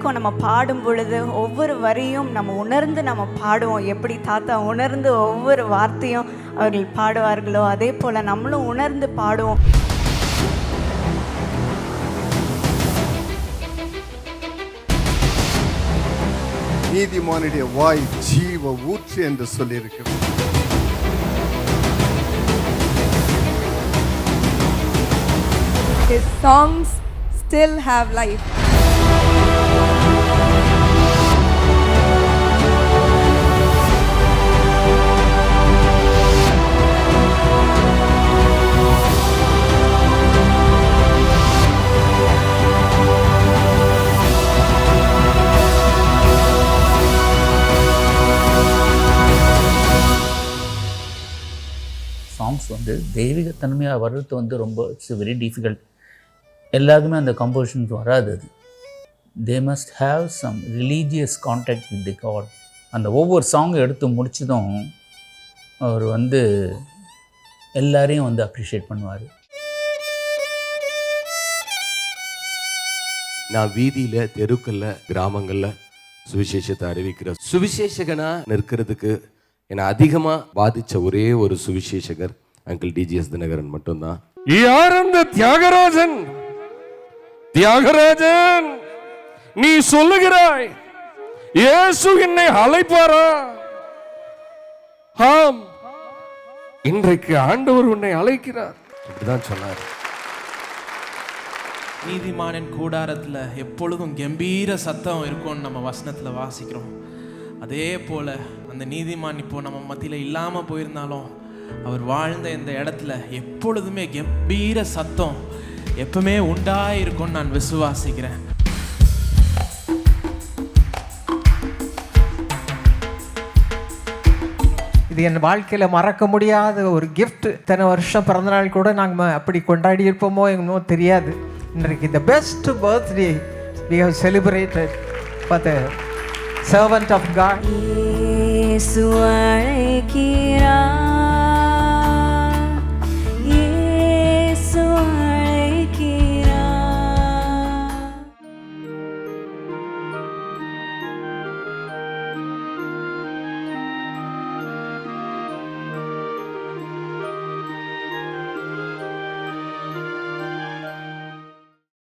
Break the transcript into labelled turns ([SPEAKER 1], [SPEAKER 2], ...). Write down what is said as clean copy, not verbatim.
[SPEAKER 1] வரைக்கும் நம்ம பாடும் பொழுது ஒவ்வொரு வரியும் நம்ம உணர்ந்து நம்ம பாடுவோம். எப்படி தாத்தா உணர்ந்து ஒவ்வொரு வார்த்தையும் அவர்கள் பாடுவார்களோ அதே போல் நம்மளும் உணர்ந்து பாடுவோம்.
[SPEAKER 2] நீதிமானுடைய வாய் ஜீவ ஊற்று என்று சொல்லியிருக்கிறது.
[SPEAKER 3] His songs still have life.
[SPEAKER 4] Songs வந்து தெய்வீகத்தன்மையாக வர்றது வந்து ரொம்ப இட்ஸ் வெரி டிஃபிகல்ட். எல்லாருக்குமே அந்த கம்போசிஷன்ஸ் வராது. அது they must have some religious contact with the God. அந்த ஒவ்வொரு சாங்கும் எடுத்து முடிச்சதும் அவர் வந்து எல்லாரையும் வந்து அப்ரிஷியேட் பண்ணுவார்.
[SPEAKER 5] நான் வீதியில், தெருக்களில், கிராமங்களில் சுவிசேஷத்தை அறிவிக்கிற சுவிசேஷகனா நிற்கிறதுக்கு என்னை அதிகமாக பாதித்த ஒரே ஒரு சுவிசேஷகர் அங்கிள் டிஜிஎஸ் தினகரன் மட்டும்தான். யார் அந்த தியாகராஜன்? தியாகராஜன், நீ சொல்லுகிறாய் இயேசு என்னை அழைப்பாரா? ஆம், இன்றைக்கு ஆண்டவர் உன்னை அழைக்கிறார். இப்படிதான் சொன்னார்.
[SPEAKER 6] நீதிமானின் கூடாரத்தில் எப்பொழுதும் கம்பீர சத்தம் இருக்கும்னு நம்ம வசனத்தில் வாசிக்கிறோம். அதே போல் அந்த நீதிமான் இப்போ நம்ம மத்தியில் இல்லாமல் போயிருந்தாலும் அவர் வாழ்ந்த இந்த இடத்துல எப்பொழுதுமே கம்பீர சத்தம் எப்பவுமே உண்டாயிருக்கும்னு நான் விசுவாசிக்கிறேன்.
[SPEAKER 7] இது என் வாழ்க்கையில் மறக்க முடியாத ஒரு கிஃப்ட். இத்தனை வருஷம் பிறந்தநாள் கூட நாங்கள் அப்படி கொண்டாடி இருப்போமோ என்னமோ தெரியாது. இன்றைக்கு the best birthday we have celebrated for the servant of God.
[SPEAKER 1] இயேசு அழைக்கிறார்.